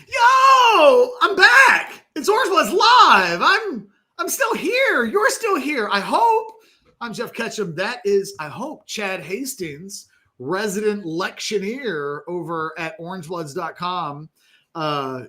Yo, I'm back. It's Orange Bloods live. I'm still here. You're still here. I hope. I'm Jeff Ketchum. That is, I hope, Chad Hastings, resident lectioneer over at orangebloods.com.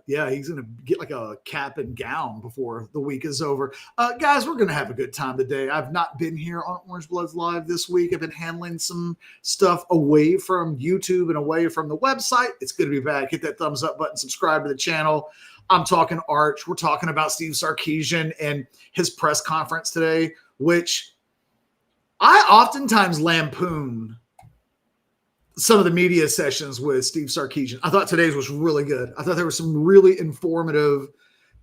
Yeah, he's going to get like a cap and gown before the week is over. Guys, we're going to have a good time today. I've not been here on Orange Bloods Live this week. I've been handling some stuff away from YouTube and away from the website. It's good to be back. Hit that thumbs up button, subscribe to the channel. I'm talking Arch. We're talking about Steve Sarkisian and his press conference today, which I oftentimes lampoon some of the media sessions with Steve Sarkisian. I thought today's was really good. I thought there were some really informative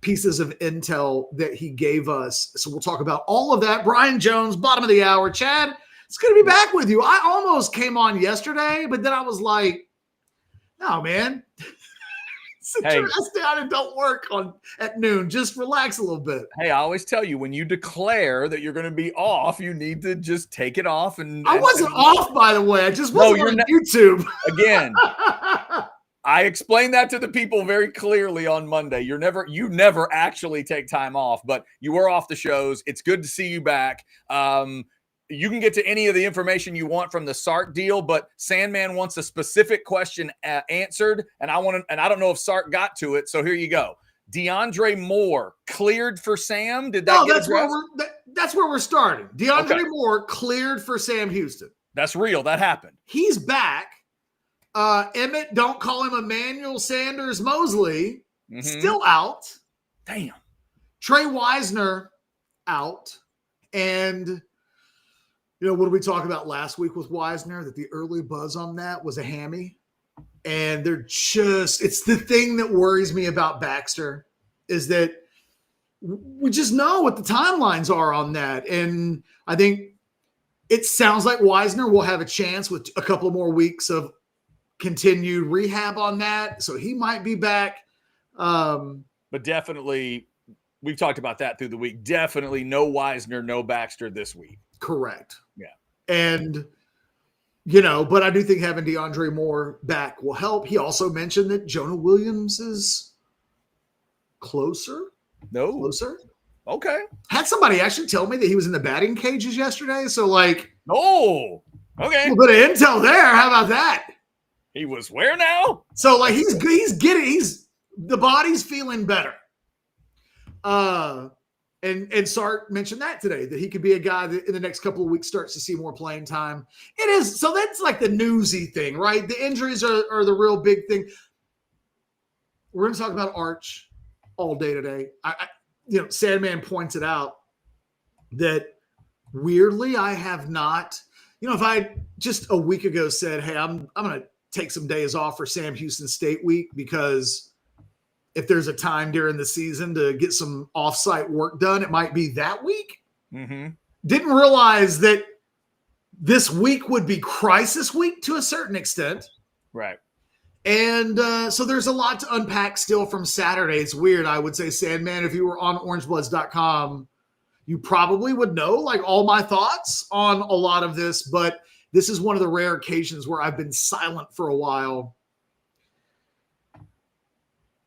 pieces of intel that he gave us. So we'll talk about all of that. Brian Jones, bottom of the hour. Chad, it's good to be back with you. I almost came on yesterday, but then I was like, no, man. Sit your ass down and don't work at noon. Just relax a little bit. Hey, I always tell you, when you declare that you're going to be off, you need to just take it off. I wasn't off, by the way. I just wasn't on YouTube. Again, I explained that to the people very clearly on Monday. You never actually take time off, but you were off the shows. It's good to see you back. You can get to any of the information you want from the Sark deal, but Sandman wants a specific question answered, and I don't know if Sark got to it, so here you go. DeAndre Moore cleared for Sam. Did that get addressed? That's where we're starting. DeAndre Moore cleared for Sam Houston. That's real. That happened. He's back. Emmett, don't call him Emmanuel Sanders Mosley, still out. Damn. Trey Wisner out. And what did we talk about last week with Wisner? That the early buzz on that was a hammy. And it's the thing that worries me about Baxter is that we just know what the timelines are on that. And I think it sounds like Wisner will have a chance with a couple of more weeks of continued rehab on that. So he might be back. But definitely, we've talked about that through the week. Definitely no Wisner, no Baxter this week. Correct. Yeah. And, but I do think having DeAndre Moore back will help. He also mentioned that Jonah Williams is closer. Closer. Okay. Had somebody actually tell me that he was in the batting cages yesterday. So, okay. A little bit of intel there. How about that? He was where now? So, he's the body's feeling better. And Sark mentioned that today, that he could be a guy that in the next couple of weeks starts to see more playing time. It is. So that's like the newsy thing, right? The injuries are the real big thing. We're going to talk about Arch all day today. Sandman points it out that weirdly, I have not, if I just a week ago said, hey, I'm going to take some days off for Sam Houston State week because if there's a time during the season to get some offsite work done, it might be that week. Mm-hmm. Didn't realize that this week would be crisis week to a certain extent. Right. And so there's a lot to unpack still from Saturday. It's weird. I would say, Sandman, if you were on orangebloods.com, you probably would know all my thoughts on a lot of this, but this is one of the rare occasions where I've been silent for a while.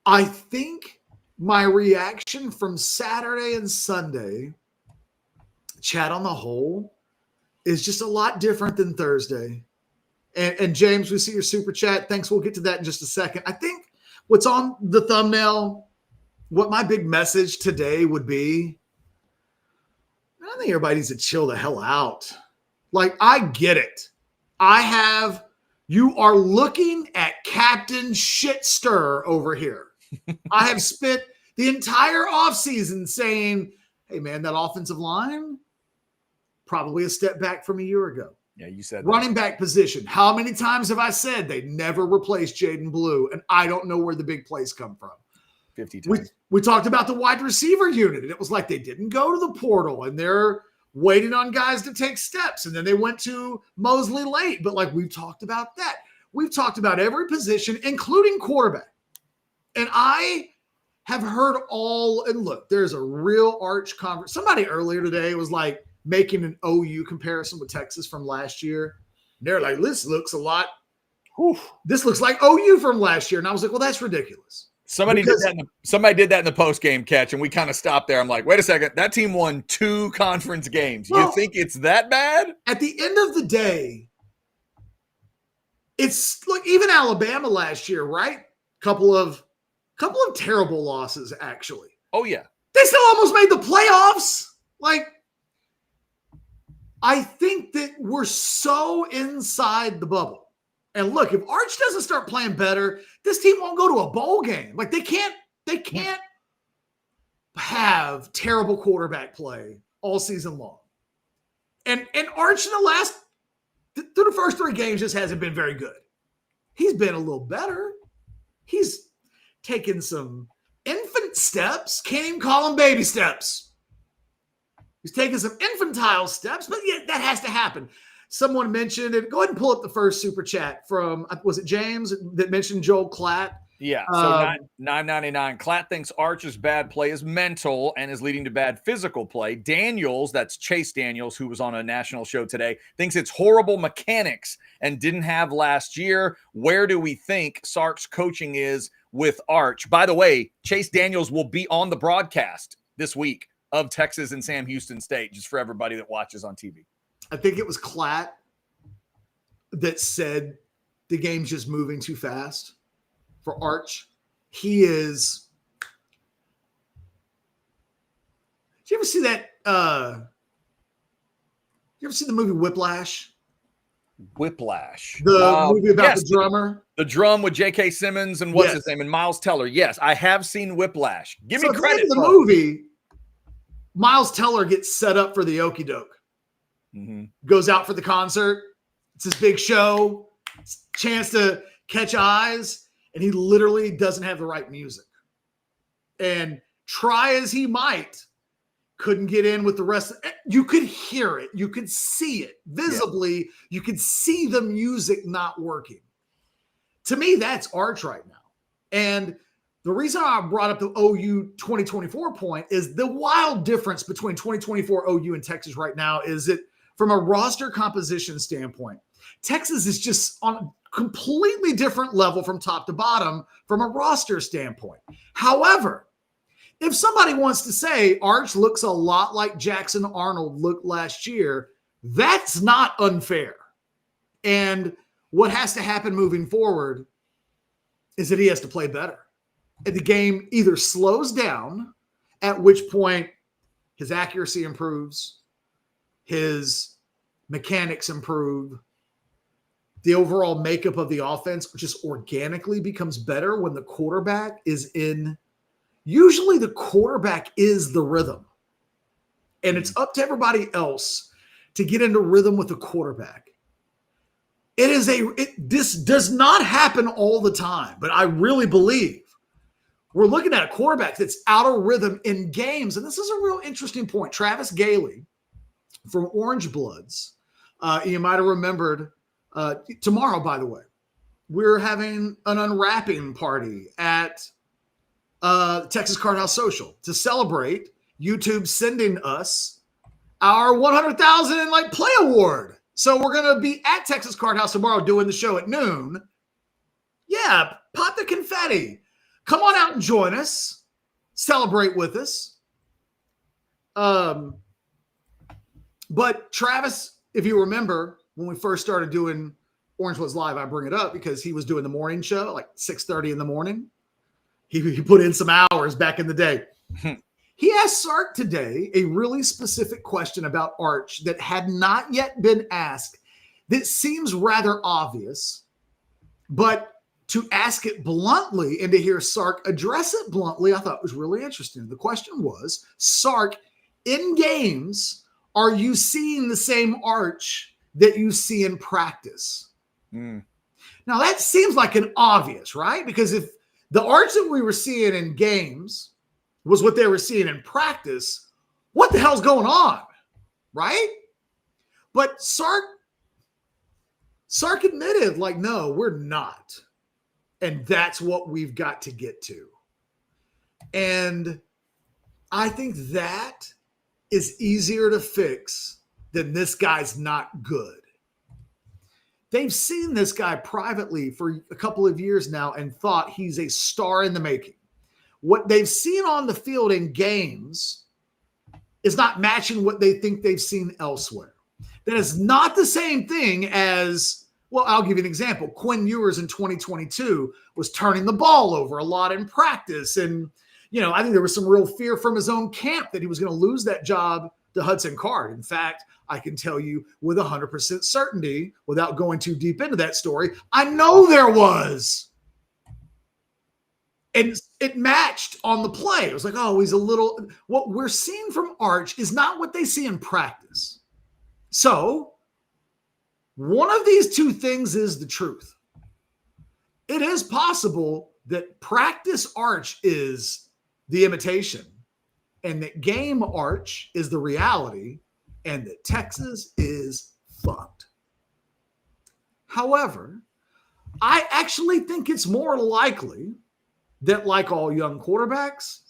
I think my reaction from Saturday and Sunday, Chat on the whole, is just a lot different than Thursday. And James, we see your super chat. Thanks. We'll get to that in just a second. I think what's on the thumbnail, what my big message today would be, I think everybody needs to chill the hell out. I get it. You are looking at Captain Shitstir over here. I have spent the entire offseason saying, hey, man, that offensive line, probably a step back from a year ago. Yeah, you said running back position. How many times have I said they never replaced Jaden Blue? And I don't know where the big plays come from. 50 times. We talked about the wide receiver unit, and it was like they didn't go to the portal, and they're waiting on guys to take steps. And then they went to Mosley late. But we've talked about that. We've talked about every position, including quarterback. And I have heard and look, there's a real Arch conversation. Somebody earlier today was making an OU comparison with Texas from last year. And they're this looks a lot. This looks like OU from last year. And I was like, well, that's ridiculous. Somebody did that in the post game catch, and we kind of stopped there. I'm like, wait a second, that team won 2 conference games. You think it's that bad? At the end of the day, it's like even Alabama last year, right? Couple of terrible losses, actually. Oh yeah, they still almost made the playoffs. Like, I think that we're so inside the bubble. And look, if Arch doesn't start playing better, this team won't go to a bowl game. Like, they can't have terrible quarterback play all season long. And Arch through the first 3 games just hasn't been very good. He's been a little better. He's taken some infant steps. Can't even call them baby steps. He's taking some infantile steps, but yeah, that has to happen. Someone mentioned it. Go ahead and pull up the first super chat from, was it James that mentioned Joel Klatt? Yeah, so $9.99. Klatt thinks Arch's bad play is mental and is leading to bad physical play. Daniels, that's Chase Daniels, who was on a national show today, thinks it's horrible mechanics and didn't have last year. Where do we think Sark's coaching is with Arch? By the way, Chase Daniels will be on the broadcast this week of Texas and Sam Houston State, just for everybody that watches on TV. I think it was Klatt that said the game's just moving too fast for Arch. He is. Did you ever see that? You ever see the movie Whiplash? Whiplash. The movie about the drummer? The drum with J.K. Simmons and what's his name? And Miles Teller. Yes, I have seen Whiplash. Give me credit. In the movie, Miles Teller gets set up for the okie doke. Mm-hmm. Goes out for the concert. It's his big show. It's a chance to catch eyes. And he literally doesn't have the right music. And try as he might, couldn't get in with the rest. You could hear it. You could see it visibly. Yeah. You could see the music not working. To me, that's Arch right now. And the reason I brought up the OU 2024 point is the wild difference between 2024 OU and Texas right now is that from a roster composition standpoint, Texas is just on a completely different level from top to bottom from a roster standpoint. However, if somebody wants to say Arch looks a lot like Jackson Arnold looked last year, that's not unfair. And what has to happen moving forward is that he has to play better. And the game either slows down, at which point his accuracy improves, his mechanics improve, the overall makeup of the offense just organically becomes better when the quarterback is in. Usually the quarterback is the rhythm. And it's up to everybody else to get into rhythm with the quarterback. This does not happen all the time, but I really believe we're looking at a quarterback that's out of rhythm in games. And this is a real interesting point. Travis Gailey from Orange Bloods, you might have remembered tomorrow, by the way, we're having an unwrapping party at Texas Card House Social to celebrate YouTube sending us our 100,000 play award. So we're going to be at Texas Card House tomorrow doing the show at noon. Yeah, pop the confetti. Come on out and join us. Celebrate with us. But Travis, if you remember, when we first started doing Orange Was Live, I bring it up because he was doing the morning show, like 6:30 in the morning. He put in some hours back in the day. He asked Sark today a really specific question about Arch that had not yet been asked that seems rather obvious, but to ask it bluntly and to hear Sark address it bluntly, I thought was really interesting. The question was, Sark, in games, are you seeing the same Arch that you see in practice? Now, that seems like an obvious, right? Because if the Arch that we were seeing in games was what they were seeing in practice, what the hell's going on, right? But Sark admitted, no, we're not. And that's what we've got to get to. And I think that is easier to fix than this guy's not good. They've seen this guy privately for a couple of years now and thought he's a star in the making. what they've seen on the field in games is not matching what they think they've seen elsewhere. That is not the same thing as, well, I'll give you an example. Quinn Ewers in 2022 was turning the ball over a lot in practice. And, I think there was some real fear from his own camp that he was going to lose that job to Hudson Card. In fact, I can tell you with 100% certainty, without going too deep into that story, I know there was. And it matched on the play. It was like, oh, he's a little. What we're seeing from Arch is not what they see in practice. So one of these two things is the truth. It is possible that practice Arch is the imitation and that game Arch is the reality and that Texas is fucked. However, I actually think it's more likely that, like all young quarterbacks,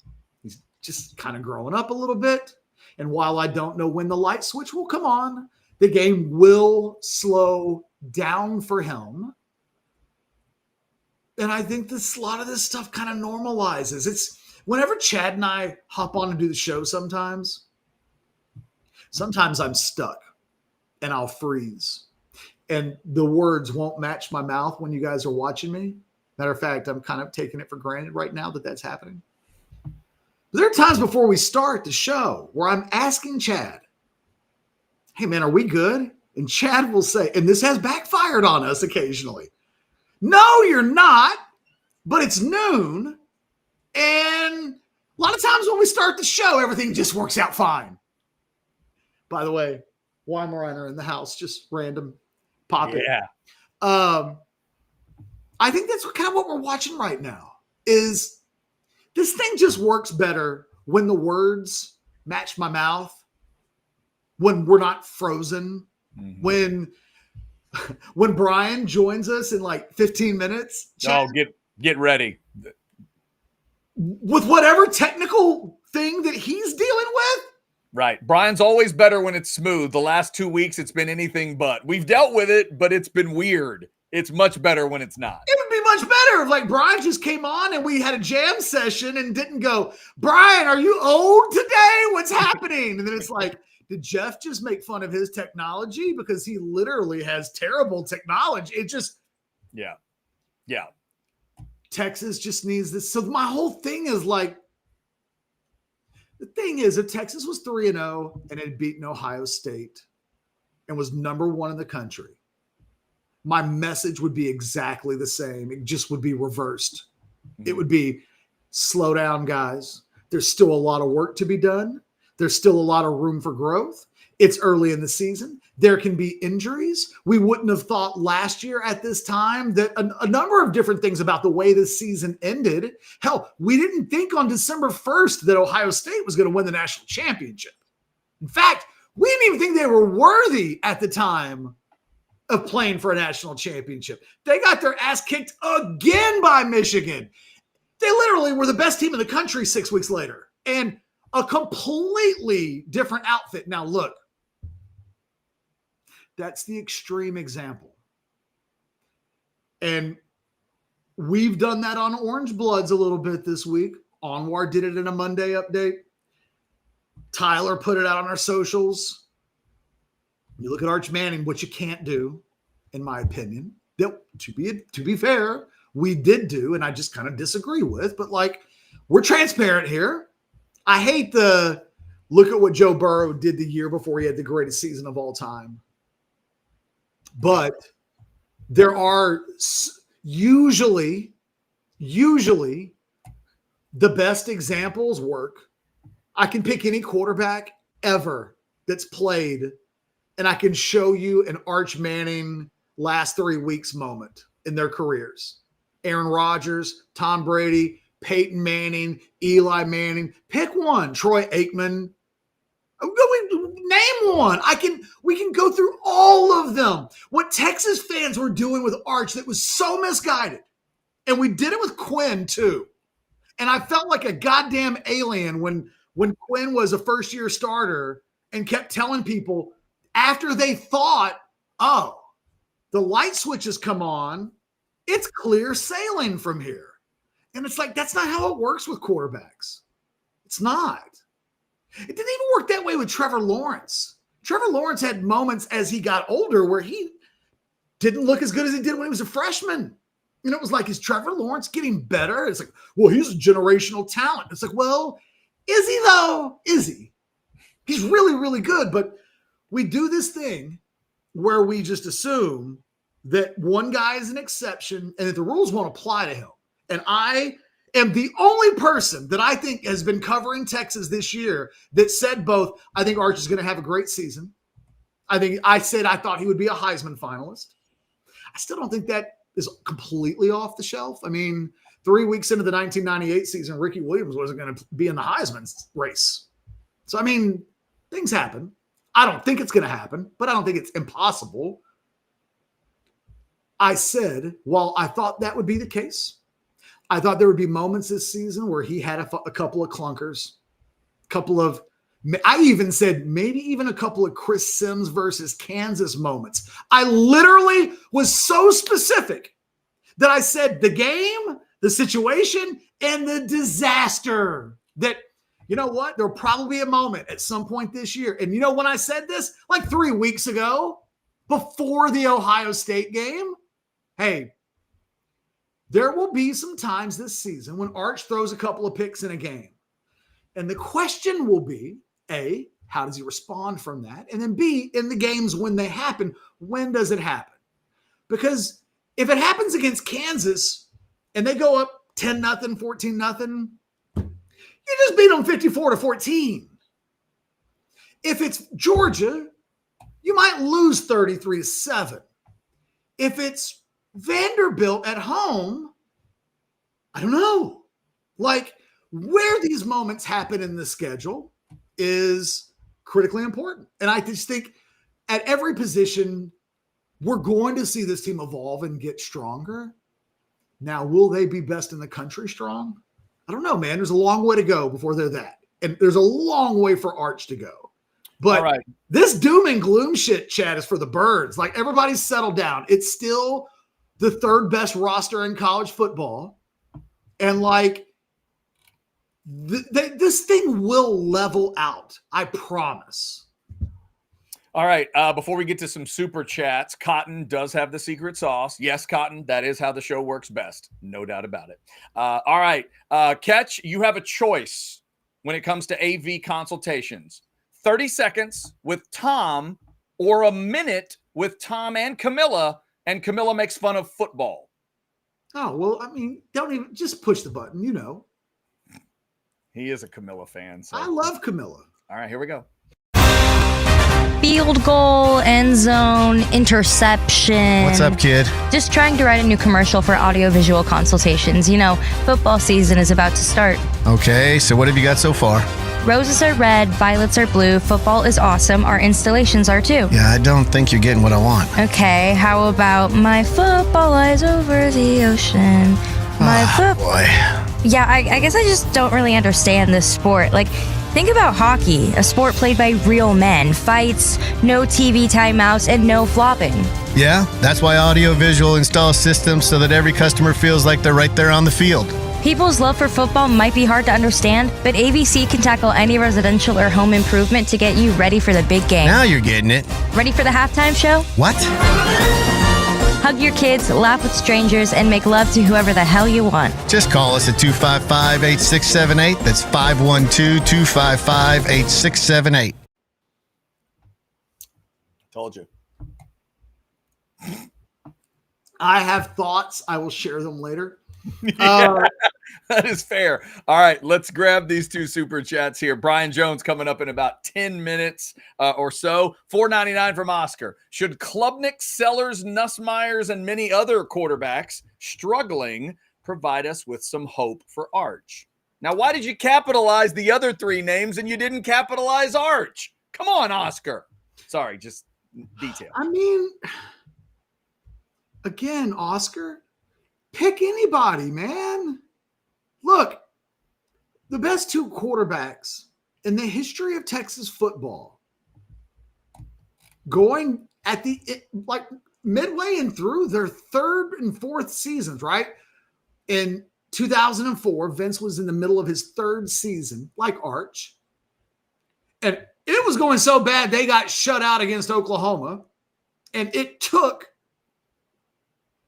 he's just kind of growing up a little bit. And while I don't know when the light switch will come on, the game will slow down for him. And I think a lot of this stuff kind of normalizes. It's whenever Chad and I hop on and do the show sometimes I'm stuck and I'll freeze. And the words won't match my mouth when you guys are watching me. Matter of fact, I'm kind of taking it for granted right now that that's happening. But there are times before we start the show where I'm asking Chad, hey, man, are we good? And Chad will say, and this has backfired on us occasionally, no, you're not, but it's noon. And a lot of times when we start the show, everything just works out fine. By the way, Weimaraner in the house, just random pop it. Yeah. I think that's kind of what we're watching right now is this thing just works better when the words match my mouth, when we're not frozen, when Brian joins us in like 15 minutes. Oh, get ready. With whatever technical thing that he's dealing with. Right. Brian's always better when it's smooth. The last 2 weeks, it's been anything but. We've dealt with it, but it's been weird. It's much better when it's not. It would be much better if like Brian just came on and we had a jam session and didn't go, Brian, are you old today? What's happening? And then it's like, did Jeff just make fun of his technology? Because he literally has terrible technology. It just. Yeah. Texas just needs this. So my whole thing is like, the thing is, if Texas was 3-0 and had beaten Ohio State and was number 1 in the country, my message would be exactly the same. It just would be reversed. It would be, slow down, guys. There's still a lot of work to be done. There's still a lot of room for growth. It's early in the season. There can be injuries. We wouldn't have thought last year at this time that a number of different things about the way this season ended. Hell, we didn't think on December 1st that Ohio State was going to win the national championship. In fact, we didn't even think they were worthy at the time of playing for a national championship. They got their ass kicked again by Michigan. They literally were the best team in the country 6 weeks later. And a completely different outfit. Now, look, that's the extreme example. And we've done that on Orange Bloods a little bit this week. Anwar did it in a Monday update. Tyler put it out on our socials. You look at Arch Manning, what you can't do, in my opinion, that to be fair, we did do, and I just kind of disagree with, but like, we're transparent here. I hate the look at what Joe Burrow did the year before he had the greatest season of all time. But there are usually the best examples work. I can pick any quarterback ever that's played, and I can show you an Arch Manning last 3 weeks moment in their careers. Aaron Rodgers, Tom Brady, Peyton Manning, Eli Manning. Pick one. Troy Aikman. Name one. We can go through all of them. What Texas fans were doing with Arch that was so misguided. And we did it with Quinn too. And I felt like a goddamn alien when Quinn was a first-year starter and kept telling people after they thought, oh, the light switches come on, it's clear sailing from here. And it's like, that's not how it works with quarterbacks. It's not. It didn't even work that way with Trevor Lawrence. Trevor Lawrence had moments as he got older where he didn't look as good as he did when he was a freshman. You know, it was like, is Trevor Lawrence getting better? It's like, well, he's a generational talent. It's like, well, is he though? Is he? He's really, really good. But we do this thing where we just assume that one guy is an exception and that the rules won't apply to him. And I am the only person that I think has been covering Texas this year that said both, I think Arch is going to have a great season. I said I thought he would be a Heisman finalist. I still don't think that is completely off the shelf. I mean, 3 weeks into the 1998 season, Ricky Williams wasn't going to be in the Heisman race. So, I mean, things happen. I don't think it's going to happen, but I don't think it's impossible. I said, while I thought that would be the case, I thought there would be moments this season where he had a couple of clunkers, I even said maybe even a couple of Chris Sims versus Kansas moments. I literally was so specific that I said the game, the situation, and the disaster that, you know what, there'll probably be a moment at some point this year. And you know when I said this? Like 3 weeks ago, before the Ohio State game, hey, there will be some times this season when Arch throws a couple of picks in a game. And the question will be, A, how does he respond from that? And then B, in the games when they happen, when does it happen? Because if it happens against Kansas and they go up 10-0, 14-0, you just beat them 54-14. If it's Georgia, you might lose 33-7. If it's Vanderbilt at home, I don't know. Like, where these moments happen in the schedule is critically important. And I just think at every position, we're going to see this team evolve and get stronger. Now, will they be best in the country strong? I don't know, man. There's a long way to go before they're that. And there's a long way for Arch to go. But this doom and gloom shit, Chad, is for the birds. Like, everybody's settled down. It's still the third best roster in college football. And like, this thing will level out. I promise. All right. Before we get to some super chats, Cotton does have the secret sauce. Yes, Cotton, that is how the show works best. No doubt about it. All right. Ketch, you have a choice when it comes to AV consultations. 30 seconds with Tom or a minute with Tom and Camilla makes fun of football. Oh, well, I mean, don't even just push the button, you know. He is a Camilla fan. So. I love Camilla. All right, here we go. Field goal, end zone, interception. What's up, kid? Just trying to write a new commercial for audiovisual consultations. You know, football season is about to start. Okay, so what have you got so far? Roses are red, violets are blue, football is awesome, our installations are too. Yeah, I don't think you're getting what I want. Okay, how about my football lies over the ocean? Boy. Yeah, I guess I just don't really understand this sport. Like, think about hockey, a sport played by real men. Fights, no TV timeouts, and no flopping. Yeah, that's why Audiovisual installs systems so that every customer feels like they're right there on the field. People's love for football might be hard to understand, but AVC can tackle any residential or home improvement to get you ready for the big game. Now you're getting it. Ready for the halftime show? What? Hug your kids, laugh with strangers, and make love to whoever the hell you want. Just call us at 255-8678. That's 512-255-8678. Told you. I have thoughts. I will share them later. That is fair. All right, let's grab these two super chats here. Brian Jones coming up in about 10 minutes or so. $4.99 from Oscar. Should Klubnik, Sellers, Nussmeyers, and many other quarterbacks struggling provide us with some hope for Arch? Now, why did you capitalize the other three names and you didn't capitalize Arch? Come on, Oscar. Sorry, just detail. I mean, again, Oscar, pick anybody, man. Look, the best two quarterbacks in the history of Texas football, going at the like midway and through their third and fourth seasons, right? In 2004, Vince was in the middle of his third season, like Arch. And it was going so bad, they got shut out against Oklahoma. And it took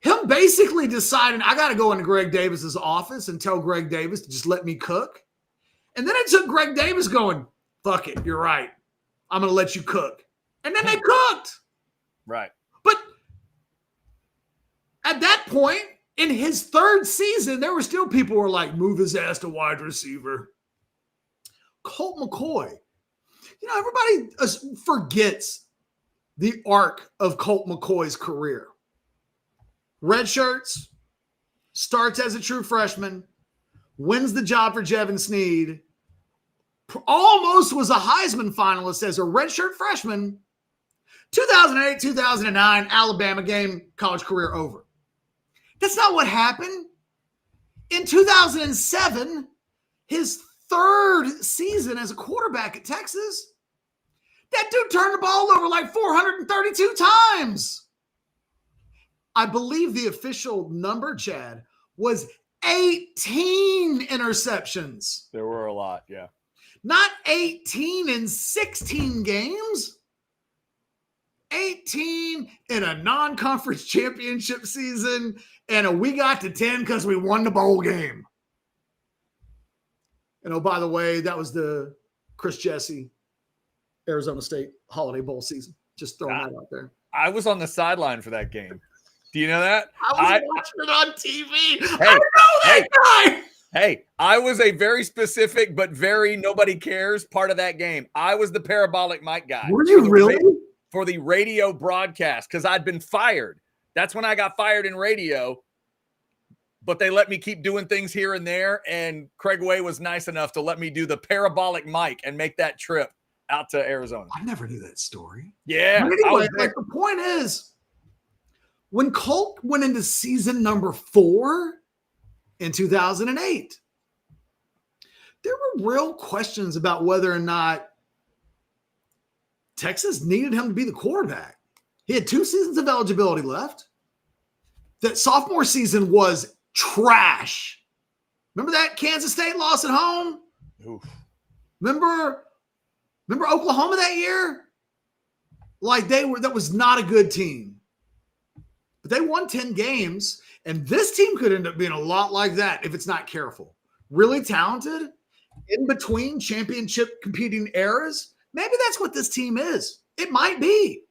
him basically deciding, I got to go into Greg Davis's office and tell Greg Davis to just let me cook. And then it took Greg Davis going, fuck it, you're right. I'm going to let you cook. And then they cooked. Right. But at that point, in his third season, there were still people who were like, move his ass to wide receiver. Colt McCoy. You know, everybody forgets the arc of Colt McCoy's career. Red shirts, starts as a true freshman, wins the job for Jevin Sneed, almost was a Heisman finalist as a redshirt freshman. 2008, 2009, Alabama game, college career over. That's not what happened. In 2007, his third season as a quarterback at Texas, that dude turned the ball over like 432 times. I believe the official number, Chad, was 18 interceptions. There were a lot, yeah. Not 18 in 16 games. 18 in a non-conference championship season, and we got to 10 because we won the bowl game. And oh, by the way, that was the Chris Jesse Arizona State Holiday Bowl season. Just throwing that out there. I was on the sideline for that game. Do you know that? I was watching it on TV. I know that guy. Hey, I was a very specific but very nobody cares part of that game. I was the parabolic mic guy. Were you really? For the radio broadcast, because I'd been fired. That's when I got fired in radio. But they let me keep doing things here and there. And Craig Way was nice enough to let me do the parabolic mic and make that trip out to Arizona. I never knew that story. Yeah. But anyway, like the point is, when Colt went into season number 4 in 2008, there were real questions about whether or not Texas needed him to be the quarterback. He had 2 seasons of eligibility left. That sophomore season was trash. Remember that Kansas State loss at home? Oof. Remember Oklahoma that year? Like that was not a good team. But they won 10 games, and this team could end up being a lot like that if it's not careful. Really talented, in between championship competing eras. Maybe that's what this team is. It might be.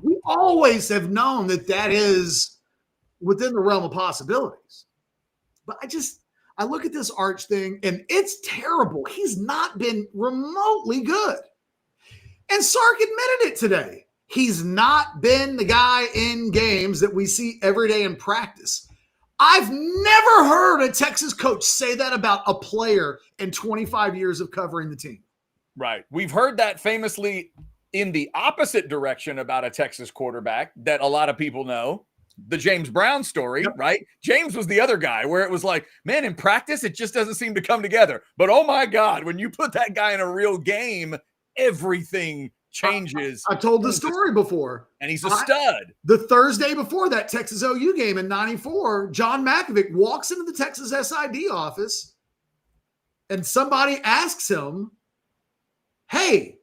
We always have known that is within the realm of possibilities. But I look at this Arch thing, and it's terrible. He's not been remotely good. And Sark admitted it today. He's not been the guy in games that we see every day in practice. I've never heard a Texas coach say that about a player in 25 years of covering the team. Right. We've heard that famously in the opposite direction about a Texas quarterback that a lot of people know. The James Brown story, yep. Right? James was the other guy where it was like, man, in practice, it just doesn't seem to come together. But oh my God, when you put that guy in a real game, everything changes. I told the story before. And he's a stud. The Thursday before that Texas OU game in 94, John Makovic walks into the Texas SID office and somebody asks him, hey,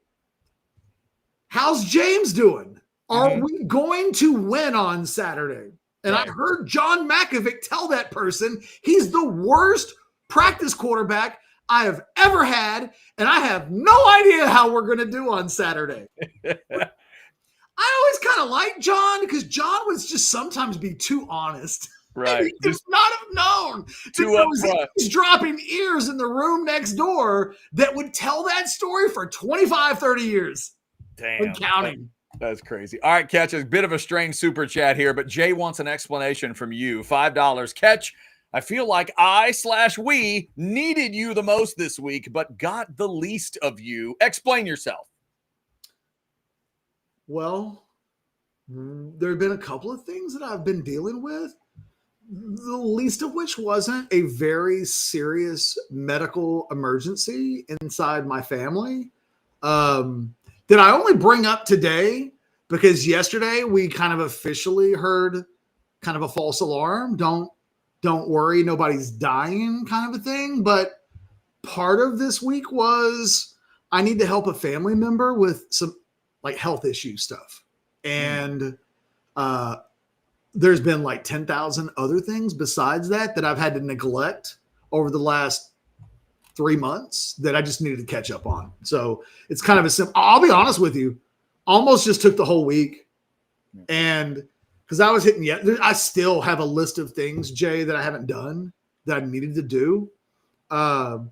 how's James doing? Are we going to win on Saturday? And I heard John Makovic tell that person he's the worst practice quarterback I have ever had, and I have no idea how we're going to do on Saturday. I always kind of like John because John would just sometimes be too honest. Right. He could not have known. He's dropping ears in the room next door that would tell that story for 25, 30 years. Damn. And counting. That's crazy. All right, Ketch, a bit of a strange super chat here, but Jay wants an explanation from you. $5. Ketch, I feel like we needed you the most this week, but got the least of you. Explain yourself. Well, there have been a couple of things that I've been dealing with, the least of which wasn't a very serious medical emergency inside my family. That I only bring up today because yesterday we kind of officially heard kind of a false alarm. Don't don't worry, nobody's dying kind of a thing. But part of this week was I need to help a family member with some like health issue stuff. And there's been like 10,000 other things besides that I've had to neglect over the last 3 months that I just needed to catch up on. So it's kind of a simple, I'll be honest with you, almost just took the whole week. And because I was hitting yet, I still have a list of things, Jay, that I haven't done that I needed to do. But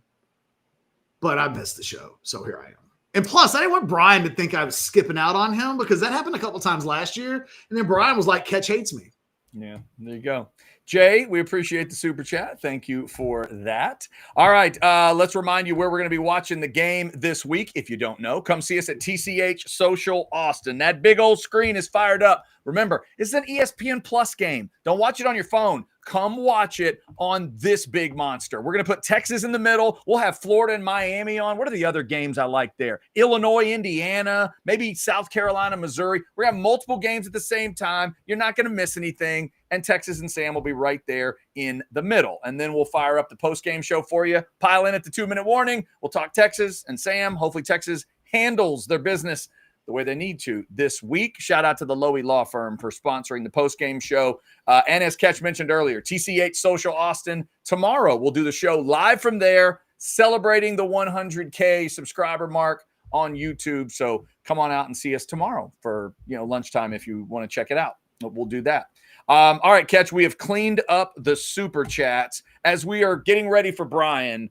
I missed the show. So here I am. And plus, I didn't want Brian to think I was skipping out on him because that happened a couple times last year. And then Brian was like, Ketch hates me. Yeah, there you go. Jay, we appreciate the super chat. Thank you for that. All right, let's remind you where we're going to be watching the game this week. If you don't know, come see us at TCH Social Austin. That big old screen is fired up. Remember, it's an ESPN Plus game. Don't watch it on your phone. Come watch it on this big monster. We're going to put Texas in the middle. We'll have Florida and Miami on. What are the other games I like there? Illinois, Indiana, maybe South Carolina, Missouri. We're going to have multiple games at the same time. You're not going to miss anything. And Texas and Sam will be right there in the middle. And then we'll fire up the post-game show for you. Pile in at the 2-minute warning. We'll talk Texas and Sam. Hopefully Texas handles their business the way they need to this week. Shout out to the Lowy Law Firm for sponsoring the post-game show. And as Ketch mentioned earlier, TCH Social Austin. Tomorrow we'll do the show live from there, celebrating the 100K subscriber mark on YouTube. So come on out and see us tomorrow for lunchtime if you want to check it out. We'll do that. All right, Ketch, we have cleaned up the super chats as we are getting ready for Brian.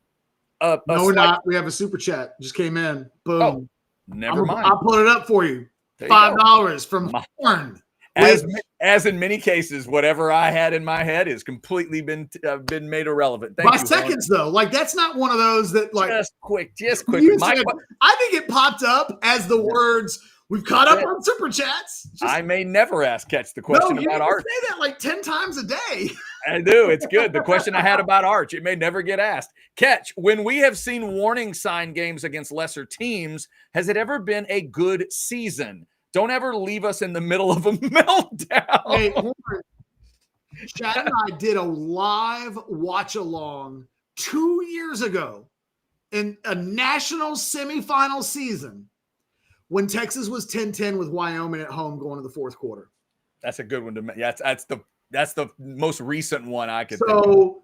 No, we're not. We have a super chat. Just came in. Boom. Oh, never mind. I'll put it up for you. $5 from Horn. As in many cases, whatever I had in my head is completely been made irrelevant. Thank by you, seconds, though. Like, that's not one of those that, like, just quick. I think it popped up as the words, we've caught up on super chats. I may never ask Ketch the question about art. You say that like 10 times a day. I do. It's good. The question I had about Arch, it may never get asked. Ketch, when we have seen warning sign games against lesser teams, has it ever been a good season? Don't ever leave us in the middle of a meltdown. Hey, Chad and I did a live watch along 2 years ago in a national semifinal season when Texas was 10-10 with Wyoming at home going to the fourth quarter. That's a good one to make. Yeah, that's the most recent one I could think of. So,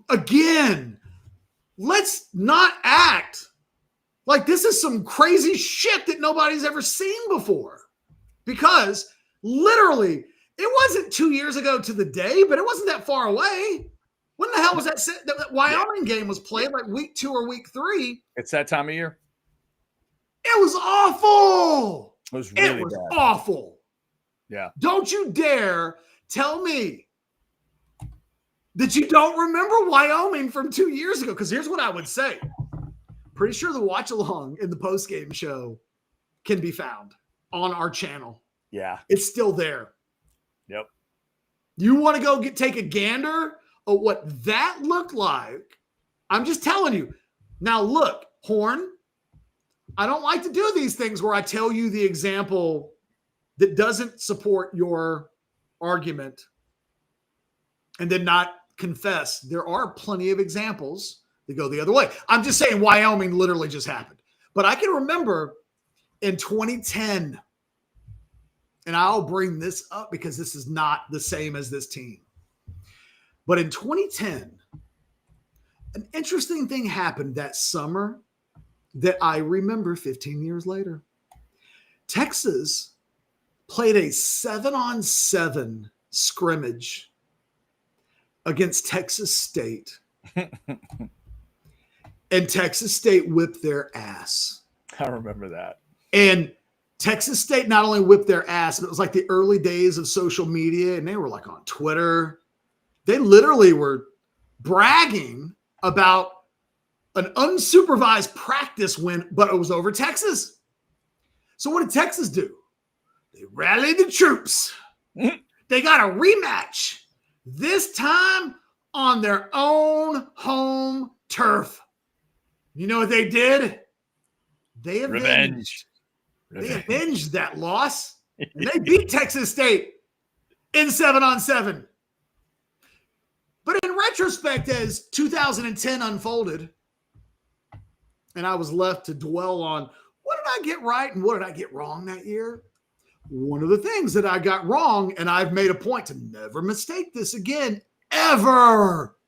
again, let's not act like this is some crazy shit that nobody's ever seen before. Because literally, it wasn't 2 years ago to the day, but it wasn't that far away. When the hell was that Wyoming game was played, like week 2 or week 3? It's that time of year. It was awful. It was really bad. Awful. Yeah. Don't you dare tell me that you don't remember Wyoming from 2 years ago. Because here's what I would say. Pretty sure the watch along in the post-game show can be found on our channel. Yeah. It's still there. Yep. You want to go take a gander of what that looked like? I'm just telling you. Now, look, Horn, I don't like to do these things where I tell you the example that doesn't support your argument and then not confess. There are plenty of examples that go the other way. I'm just saying Wyoming literally just happened. But I can remember in 2010, and I'll bring this up because this is not the same as this team. But in 2010, an interesting thing happened that summer that I remember 15 years later. Texas played a 7-on-7 scrimmage against Texas State. And Texas State whipped their ass. I remember that. And Texas State not only whipped their ass, but it was like the early days of social media, and they were like on Twitter. They literally were bragging about an unsupervised practice win, but it was over Texas. So what did Texas do? They rallied the troops. They got a rematch, this time on their own home turf. You know what they did? They avenged. They avenged that loss. And they beat Texas State in 7-on-7. But in retrospect, as 2010 unfolded, and I was left to dwell on what did I get right and what did I get wrong that year? One of the things that I got wrong, and I've made a point to never mistake this again, ever.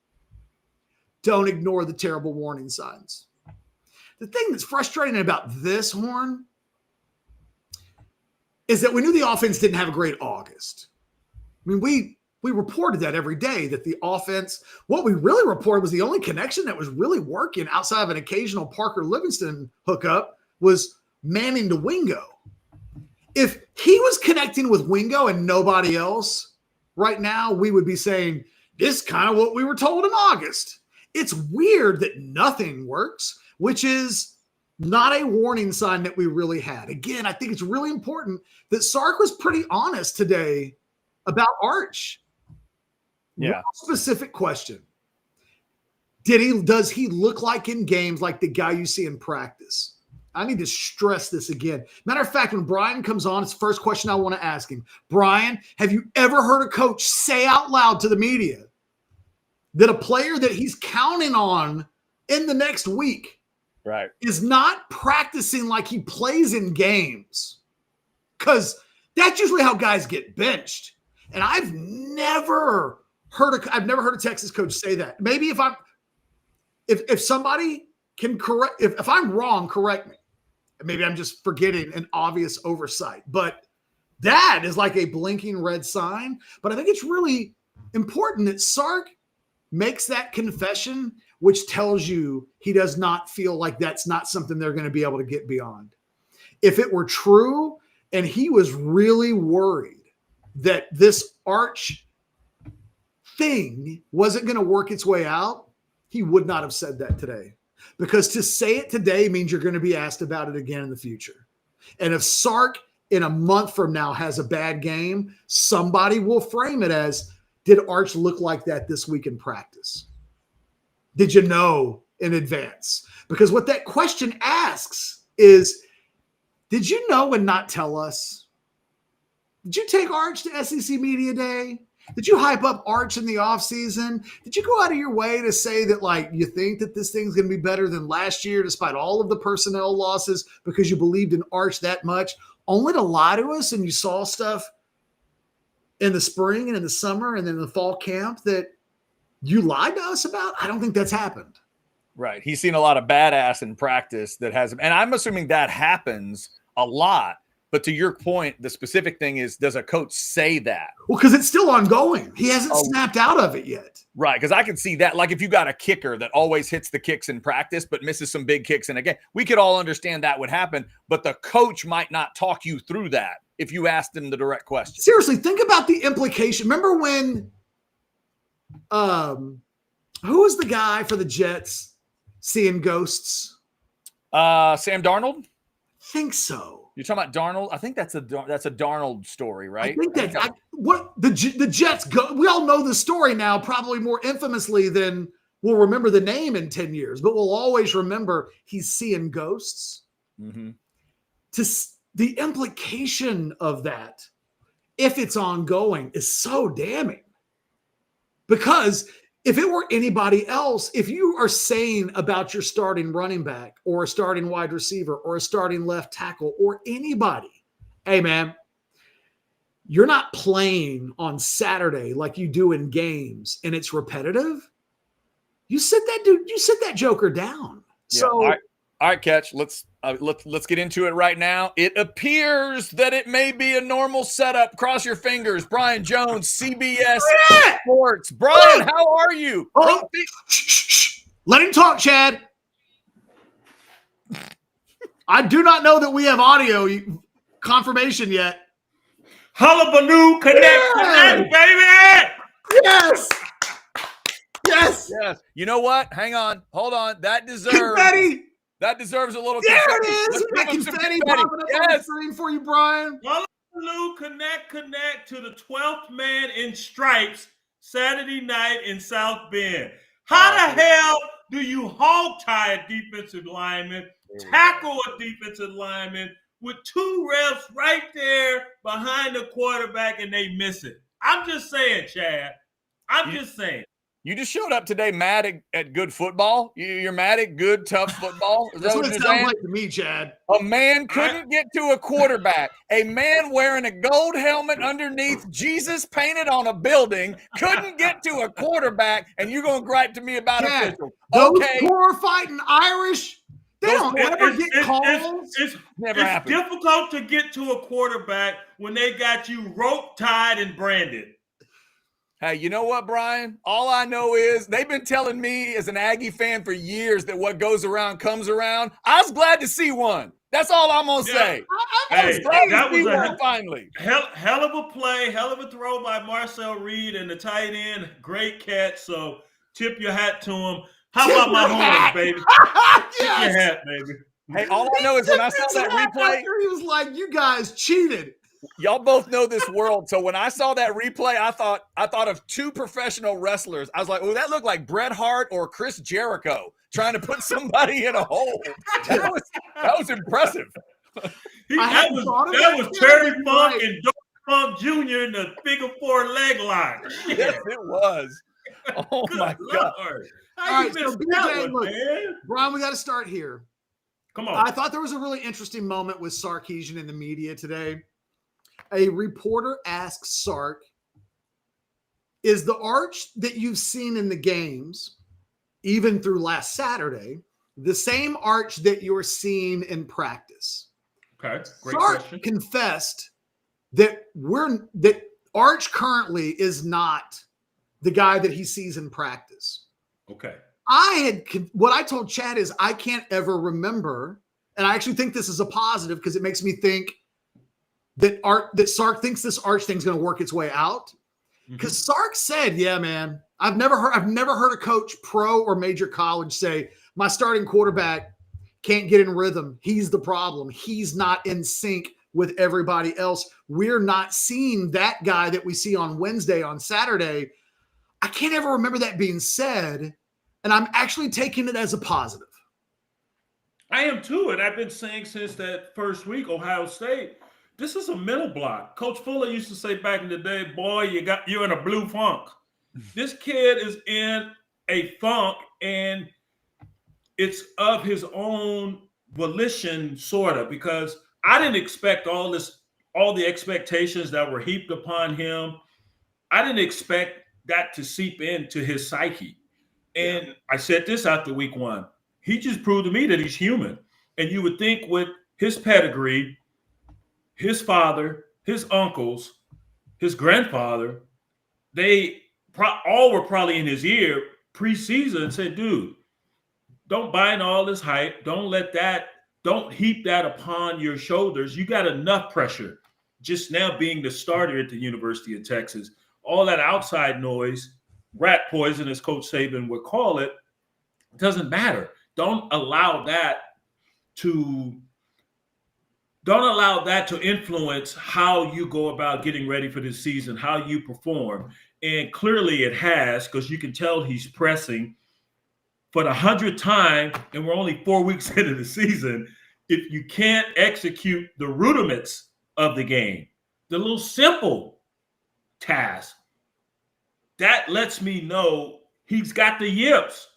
Don't ignore the terrible warning signs. The thing that's frustrating about this, Horn, is that we knew the offense didn't have a great August. I mean, we reported that every day, that the offense, what we really reported was the only connection that was really working outside of an occasional Parker Livingston hookup was Manning to Wingo. If he was connecting with Wingo and nobody else, right now we would be saying, this is kind of what we were told in August. It's weird that nothing works, which is not a warning sign that we really had. Again, I think it's really important that Sark was pretty honest today about Arch. Yeah. One specific question. Does he look like in games like the guy you see in practice? I need to stress this again. Matter of fact, when Brian comes on, it's the first question I want to ask him. Brian, have you ever heard a coach say out loud to the media that a player that he's counting on in the next week is not practicing like he plays in games? Because that's usually how guys get benched. And I've never heard a Texas coach say that. Maybe if somebody can correct, if I'm wrong, correct me. Maybe I'm just forgetting an obvious oversight, but that is like a blinking red sign. But I think it's really important that Sark makes that confession, which tells you he does not feel like that's not something they're going to be able to get beyond. If it were true and he was really worried that this Arch thing wasn't going to work its way out, he would not have said that today. Because to say it today means you're going to be asked about it again in the future. And if Sark in a month from now has a bad game, somebody will frame it as, did Arch look like that this week in practice? Did you know in advance? Because what that question asks is, did you know and not tell us? Did you take Arch to SEC Media Day? Did you hype up Arch in the offseason? Did you go out of your way to say that, like, you think that this thing's going to be better than last year despite all of the personnel losses because you believed in Arch that much, only to lie to us and you saw stuff in the spring and in the summer and then in the fall camp that you lied to us about? I don't think that's happened. Right. He's seen a lot of badass in practice that has, and I'm assuming that happens a lot. But to your point, the specific thing is, does a coach say that? Well, because it's still ongoing. He hasn't snapped out of it yet. Right, because I can see that. Like if you got a kicker that always hits the kicks in practice but misses some big kicks in a game, we could all understand that would happen. But the coach might not talk you through that if you asked him the direct question. Seriously, think about the implication. Remember when who was the guy for the Jets seeing ghosts? Sam Darnold? Think so. You're talking about Darnold? I think that's a Darnold story, right? I think that the Jets go. We all know the story now, probably more infamously than we'll remember the name in 10 years, but we'll always remember he's seeing ghosts. Mm-hmm. The implication of that, if it's ongoing, is so damning. Because if it were anybody else, if you are saying about your starting running back or a starting wide receiver or a starting left tackle or anybody, hey, man, you're not playing on Saturday like you do in games and it's repetitive, you sit that joker down. Yeah. So, all right, Ketch, let's get into it right now. It appears that it may be a normal setup. Cross your fingers. Brian Jones, CBS Sports. Brian, how are you? Oh, shh. Let him talk, Chad. I do not know that we have audio confirmation yet. Hullabaloo, connect, baby! Yes. You know what? Hang on. Hold on. That deserves Confetti. That deserves a little There confetti. it is. Let's That give him some confetti confetti. popping up on the screen for you, Brian. Hullabaloo, connect to the 12th man in stripes Saturday night in South Bend. How the hell do you hog tie a defensive lineman, tackle a defensive lineman with two refs right there behind the quarterback and they miss it? I'm just saying, Chad. I'm just saying. You just showed up today mad at good football? You're mad at good, tough football? Is That's that what what it you're sounds saying? like to me, Chad. A man couldn't get to a quarterback. A man wearing a gold helmet underneath Jesus painted on a building couldn't get to a quarterback, and you're going to gripe to me about Chad, officials. those Okay. poor fighting Irish, they don't ever get calls. It's Never happened. difficult to get to a quarterback when they got you rope tied and branded. Hey, you know what, Brian? All I know is they've been telling me as an Aggie fan for years that what goes around comes around. I was glad to see one. That's all I'm going to say. I was glad to see one finally. Hell of a play, hell of a throw by Marcel Reed and the tight end. Great catch. So tip your hat to him. How about my horns, baby? Yes. Tip your hat, baby. Hey, all I know is when I saw that replay, after he was like, "You guys cheated." Y'all both know this world. So when I saw that replay, I thought of two professional wrestlers. I was like, oh, that looked like Bret Hart or Chris Jericho trying to put somebody in a hole. That was impressive. That was Terry Funk and Doug Funk Jr. in the figure 4 leg lock. Yes, it was. Oh my God. All right, so BJ, look, Brian, we got to start here. Come on. I thought there was a really interesting moment with Sarkisian in the media today. A reporter asks Sark, is the arch that you've seen in the games, even through last Saturday, the same arch that you're seeing in practice? Okay, great Sark question. confessed that Arch currently is not the guy that he sees in practice. Okay. What I told Chad is I can't ever remember, and I actually think this is a positive because it makes me think that Sark thinks this Arch thing's going to work its way out. Because Sark said, "Yeah, man, I've never heard a coach, pro or major college, say my starting quarterback can't get in rhythm. He's the problem. He's not in sync with everybody else. We're not seeing that guy that we see on Wednesday, on Saturday." I can't ever remember that being said, and I'm actually taking it as a positive. I am too, and I've been saying since that first week, Ohio State, this is a mental block. Coach Fuller used to say back in the day, boy, you're in a blue funk. This kid is in a funk, and it's of his own volition, sort of, because I didn't expect all the expectations that were heaped upon him. I didn't expect that to seep into his psyche. And I said this after week one. He just proved to me that he's human. And you would think with his pedigree, his father, his uncles, his grandfather, they all were probably in his ear preseason and said, dude, don't buy in all this hype. Don't heap that upon your shoulders. You got enough pressure just now being the starter at the University of Texas. All that outside noise, rat poison, as Coach Saban would call it, doesn't matter. Don't allow that to influence how you go about getting ready for this season, how you perform. And clearly it has, because you can tell he's pressing for the 100th time, and we're only 4 weeks into the season. If you can't execute the rudiments of the game, the little simple task, that lets me know he's got the yips,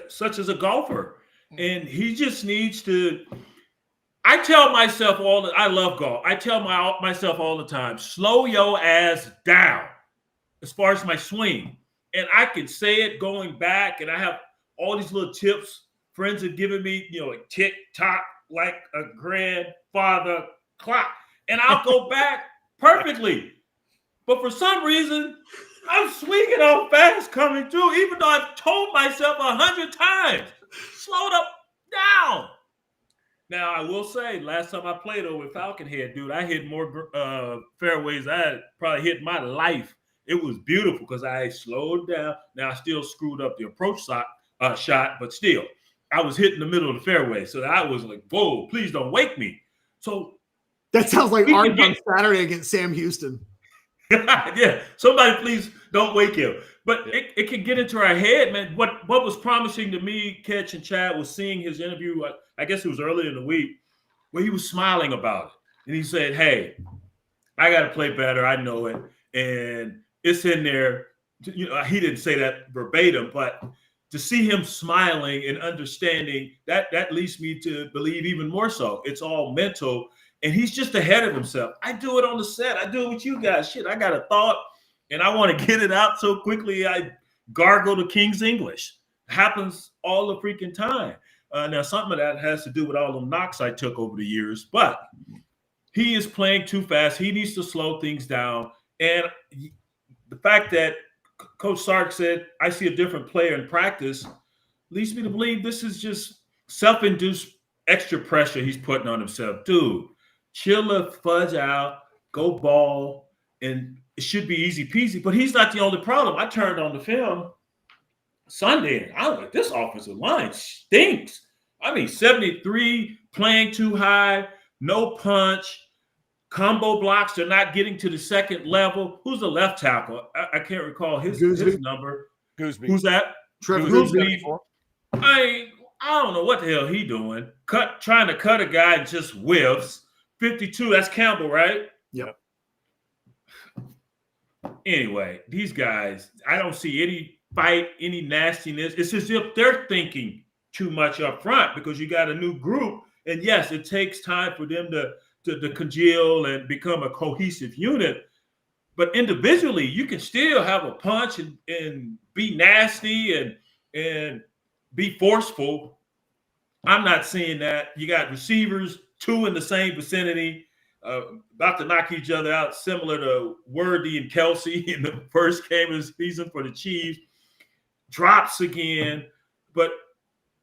such as a golfer. And he just needs to, I tell myself I love golf. I tell myself all the time, slow your ass down as far as my swing. And I can say it going back, and I have all these little tips friends have given me, like tick tock, like a grandfather clock. And I'll go back perfectly. But for some reason, I'm swinging on fast coming through, even though I've told myself 100 times, slow down. Now, I will say, last time I played over at Falcon Head, dude, I hit more fairways I had probably hit in my life. It was beautiful because I slowed down. Now, I still screwed up the approach shot, but still, I was hitting the middle of the fairway. So I was like, whoa, please don't wake me. So that sounds like Arch on Saturday against Sam Houston. Yeah, somebody please don't wake him. But it can get into our head, man. What was promising to me, Ketch and Chad, was seeing his interview, I guess it was earlier in the week, where he was smiling about it. And he said, hey, I got to play better. I know it. And it's in there. he didn't say that verbatim, but to see him smiling and understanding that leads me to believe even more so. It's all mental, and he's just ahead of himself. I do it on the set. I do it with you guys. Shit, I got a thought, and I want to get it out so quickly. I gargle the King's English. It happens all the freaking time. Now, some of that has to do with all the knocks I took over the years, but he is playing too fast. He needs to slow things down. And the fact that Coach Sark said, I see a different player in practice, leads me to believe this is just self-induced extra pressure he's putting on himself. Dude, chill the fudge out, go ball, and it should be easy peasy. But he's not the only problem. I turned on the film Sunday, and I was like, this offensive line stinks. I mean, 73, playing too high, no punch, combo blocks. They're not getting to the second level. Who's the left tackle? I can't recall his number. Gooseby. Who's that? Trevor Gooseby. I don't know what the hell he doing. Trying to cut a guy and just whiffs. 52, that's Campbell, right? Yep. Anyway, these guys, I don't see any fight, any nastiness. It's as if they're thinking too much up front because you got a new group. And yes, it takes time for them to congeal and become a cohesive unit. But individually, you can still have a punch and be nasty and be forceful. I'm not seeing that. You got receivers, two in the same vicinity, about to knock each other out, similar to Worthy and Kelsey in the first game of the season for the Chiefs. Drops again. But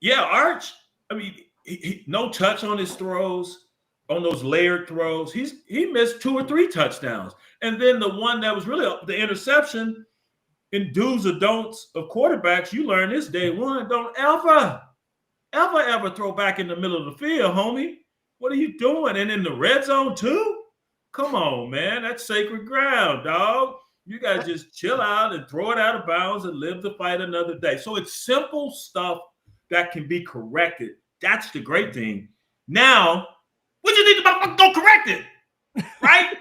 yeah, Arch, I mean, he no touch on his throws, on those layered throws. He missed 2 or 3 touchdowns. And then the one that was really the interception, in do's or don'ts of quarterbacks, you learn this day one, don't ever throw back in the middle of the field, homie. What are you doing? And in the red zone too? Come on, man. That's sacred ground, dog. You guys just chill out and throw it out of bounds and live to fight another day. So it's simple stuff that can be corrected. That's the great thing. Now, we just need to go correct it, right?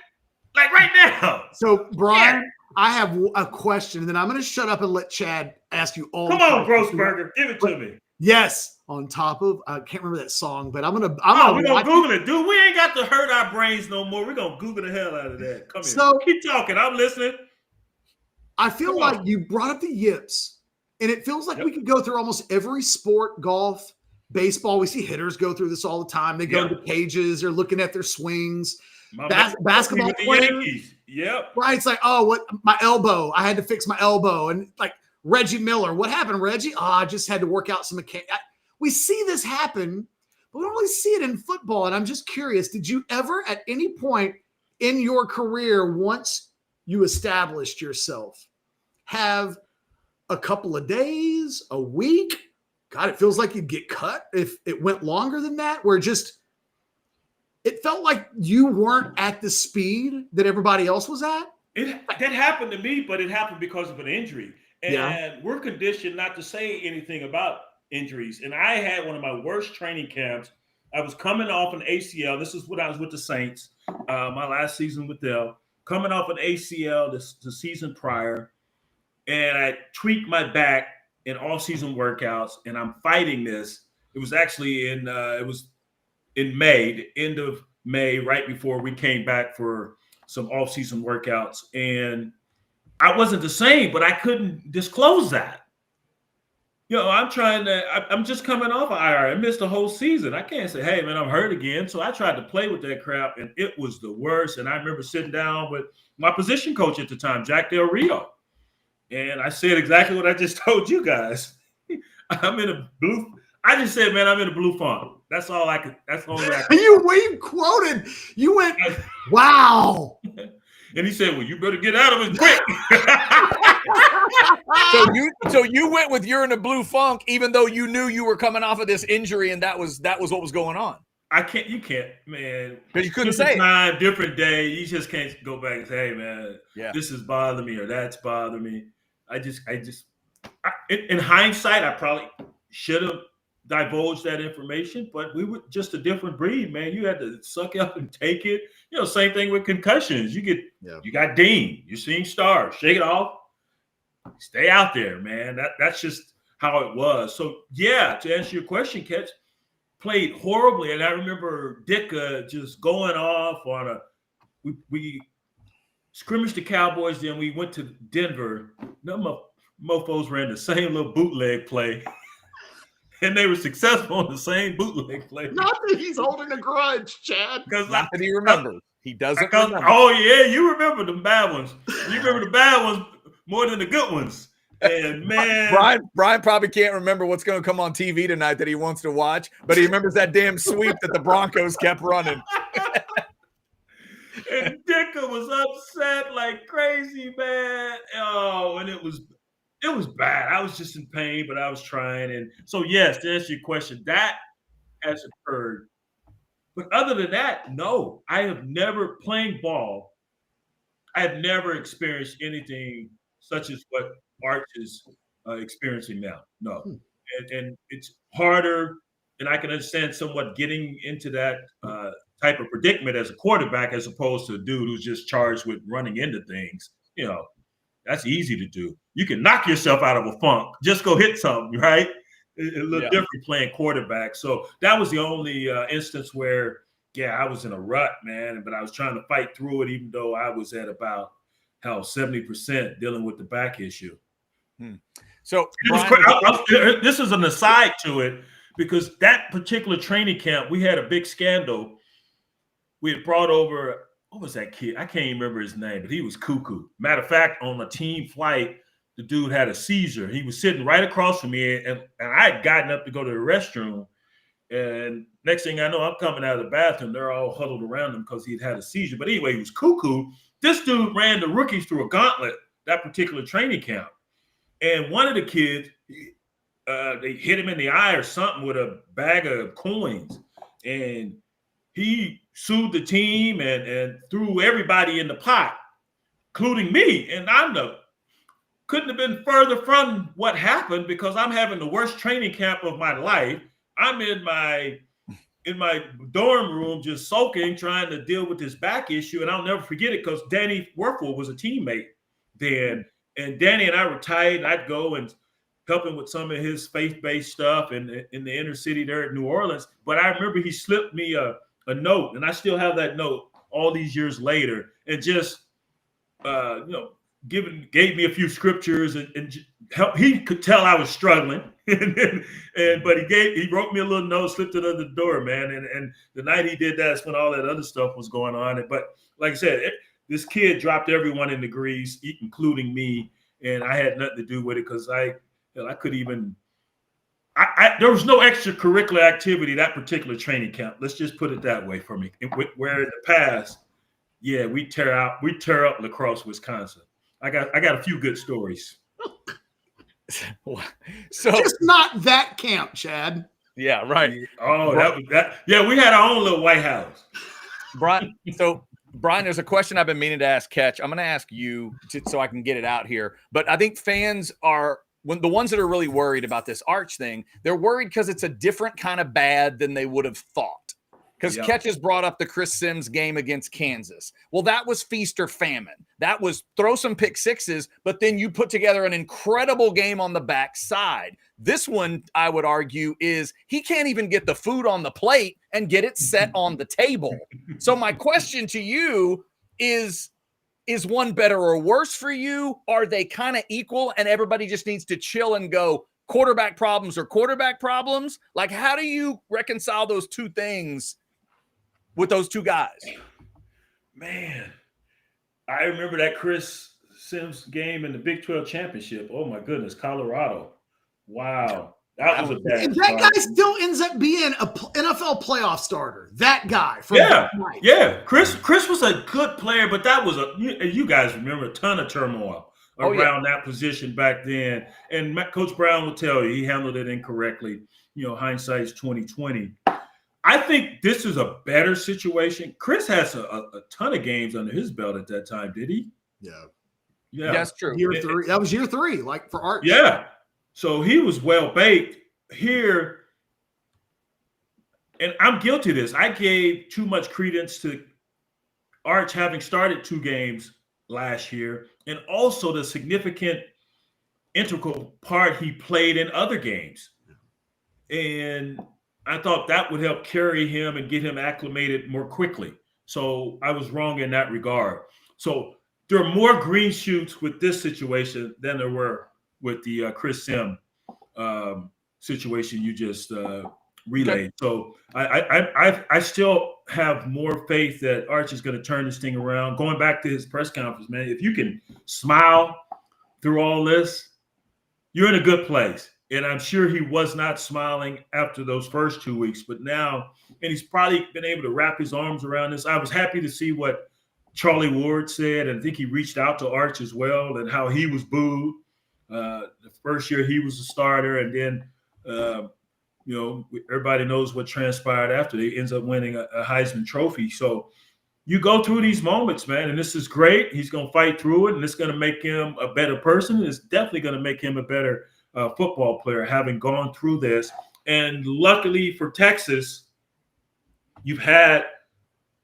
Like right now. So, Brian, I have a question, and then I'm going to shut up and let Chad ask you all. Come on, Grossberger, give it to me. Yes, on top of I can't remember that song, but we're gonna Google it, dude. We ain't got to hurt our brains no more. We're gonna Google the hell out of that. Come here. Keep talking. I'm listening. I feel like you brought up the yips, and it feels like we could go through almost every sport, golf, baseball. We see hitters go through this all the time. They go to the cages, they're looking at their swings. Basketball players. Yep. Right. It's like, oh, what my elbow. I had to fix my elbow. And like Reggie Miller. What happened, Reggie? Oh, I just had to work out some mechanics. We see this happen, but we don't really see it in football. And I'm just curious, did you ever at any point in your career, once you established yourself, have a couple of days, a week? God, it feels like you'd get cut if it went longer than that, where it felt like you weren't at the speed that everybody else was at. That happened to me, but it happened because of an injury. And we're conditioned not to say anything about injuries. And I had one of my worst training camps. I was coming off an ACL. This is when I was with the Saints, my last season with them. Coming off an ACL the season prior. And I tweaked my back in all-season workouts, and I'm fighting this. It was actually in May, the end of May, right before we came back for some off-season workouts. And I wasn't the same, but I couldn't disclose that. You know, I'm just coming off of IR. I missed the whole season. I can't say, hey, man, I'm hurt again. So I tried to play with that crap, and it was the worst. And I remember sitting down with my position coach at the time, Jack Del Rio. And I said exactly what I just told you guys. I'm in a blue. I just said, man, I'm in a blue funk. That's all I could. That's the only way I could. You quoted. You went, wow. And he said, well, you better get out of it quick. So you went with you're in a blue funk, even though you knew you were coming off of this injury, and that was what was going on. You can't, man. Because you couldn't different say time, different day. You just can't go back and say, hey, man, this is bothering me or that's bothering me. In hindsight, I probably should have divulged that information, but we were just a different breed, man. You had to suck up and take it. You know, same thing with concussions. You got dinged. You're seeing stars. Shake it off. stay out there, man. That's just how it was. So yeah, to answer your question, Ketch, played horribly, and I remember Ditka just going off on a. We scrimmaged the Cowboys, then we went to Denver. No mofos ran the same little bootleg play, and they were successful on the same bootleg play. Not that he's holding a grudge, Chad. Because Not that he remembers. He doesn't remember. Oh yeah, you remember the bad ones. You remember the bad ones more than the good ones. And man, Brian probably can't remember what's going to come on TV tonight that he wants to watch, but he remembers that damn sweep that the Broncos kept running. And Ditka was upset like crazy, man. Oh, and it was bad. I was just in pain, but I was trying. And so, yes, to answer your question, that has occurred. But other than that, no, I have never playing ball. I have never experienced anything such as what Arch is experiencing now. No, and it's harder, and I can understand somewhat getting into that type of predicament as a quarterback, as opposed to a dude who's just charged with running into things. You know, that's easy to do. You can knock yourself out of a funk. Just go hit something, right? It's a little different playing quarterback. So that was the only instance where, yeah, I was in a rut, man, but I was trying to fight through it, even though I was at about 70% dealing with the back issue. So this is an aside to it, because that particular training camp, we had a big scandal. We had brought over, what was that kid? I can't even remember his name, but he was cuckoo. Matter of fact, on a team flight, the dude had a seizure. He was sitting right across from me, and I had gotten up to go to the restroom. And next thing I know, I'm coming out of the bathroom. They're all huddled around him because he'd had a seizure. But anyway, he was cuckoo. This dude ran the rookies through a gauntlet that particular training camp. And one of the kids, they hit him in the eye or something with a bag of coins. And he sued the team and threw everybody in the pot, including me. And couldn't have been further from what happened, because I'm having the worst training camp of my life. I'm in my dorm room just soaking, trying to deal with this back issue. And I'll never forget it, because Danny Werfel was a teammate then. And Danny and I were tight, and I'd go and help him with some of his faith-based stuff in the inner city there at New Orleans. But I remember he slipped me a note, and I still have that note all these years later, and just gave me a few scriptures and help. He could tell I was struggling, but he wrote me a little note, slipped it under the door, man. And the night he did that is when all that other stuff was going on. But like I said, this kid dropped everyone in the grease, including me, and I had nothing to do with it, because I couldn't even. There was no extracurricular activity that particular training camp. Let's just put it that way for me. Where in the past, yeah, we tear up La Crosse, Wisconsin. I got a few good stories. So just not that camp, Chad. Yeah, right. Oh, that was that. Yeah, we had our own little White House. Brian, there's a question I've been meaning to ask Ketch. I'm going to ask you so I can get it out here. But I think fans are, when the ones that are really worried about this Arch thing, they're worried because it's a different kind of bad than they would have thought. Because Ketch has brought up the Chris Sims game against Kansas. Well, that was feast or famine. That was throw some pick sixes, but then you put together an incredible game on the backside. This one, I would argue, is he can't even get the food on the plate and get it set on the table. So my question to you is one better or worse for you? Are they kind of equal and everybody just needs to chill and go quarterback problems or quarterback problems? Like, how do you reconcile those two things with those two guys? Man, I remember that Chris Sims game in the Big 12 championship. Oh my goodness, Colorado. Wow. That was a bad and that guy still ends up being an NFL playoff starter. That guy. Yeah. Chris was a good player, but that was you guys remember, a ton of turmoil around that position back then. And Coach Brown will tell you he handled it incorrectly. Hindsight's 2020. I think this is a better situation. Chris has a ton of games under his belt at that time, did he? Yeah. That's true. Year 3. That was year 3, like for Arch. Yeah. So he was well baked here. And I'm guilty of this. I gave too much credence to Arch having started 2 games last year, and also the significant integral part he played in other games. And I thought that would help carry him and get him acclimated more quickly. So I was wrong in that regard. So there are more green shoots with this situation than there were with the Chris Sim situation you just relayed. So I still have more faith that Archie's going to turn this thing around. Going back to his press conference, man, if you can smile through all this, you're in a good place. And I'm sure he was not smiling after those first 2 weeks, but now, and he's probably been able to wrap his arms around this. I was happy to see what Charlie Ward said, and I think he reached out to Arch as well, and how he was booed the first year he was a starter, and then everybody knows what transpired after. He ends up winning a Heisman Trophy. So you go through these moments, man, and this is great. He's going to fight through it, and it's going to make him a better person. It's definitely going to make him a better football player, having gone through this. And luckily for Texas, you've had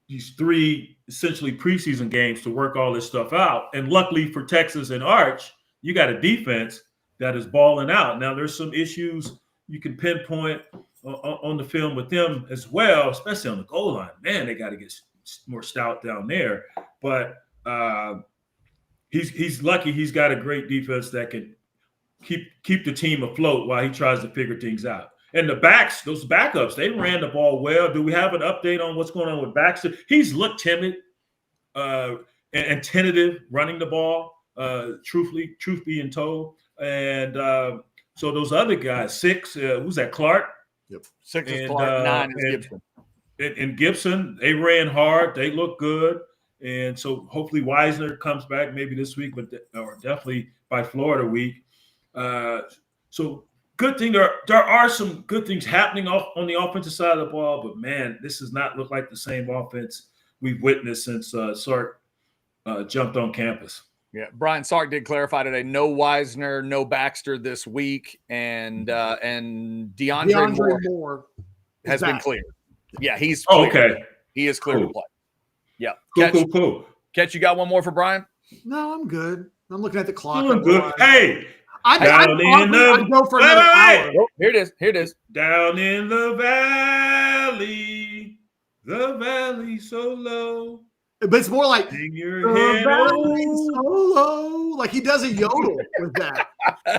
these 3 essentially preseason games to work all this stuff out. And luckily for Texas and Arch, you got a defense that is balling out. Now, there's some issues you can pinpoint on the film with them as well, especially on the goal line. Man, they got to get more stout down there. But he's lucky he's got a great defense that can keep the team afloat while he tries to figure things out. And the backs, those backups, they ran the ball well. Do we have an update on what's going on with Baxter? He's looked timid and tentative running the ball, truth being told. And so those other guys, 6, who's that, Clark? Yep. 6 is Clark, 9 is Gibson. And Gibson, they ran hard. They look good. And so hopefully Wisner comes back maybe this week, or definitely by Florida week. So good thing. There are some good things happening on the offensive side of the ball, but man, this does not look like the same offense we've witnessed since Sark jumped on campus. Yeah, Brian Sark did clarify today: no Wisner, no Baxter this week, and DeAndre Moore has been cleared. Yeah, he's clear. Okay. He is clear to play. Yeah, Cool. Ketch, you got one more for Brian? No, I'm good. I'm looking at the clock. Good. Hey. I go for another hour. Oh, here it is. Down in the valley so low. But it's more like hang your head so low. Like he does a yodel with that.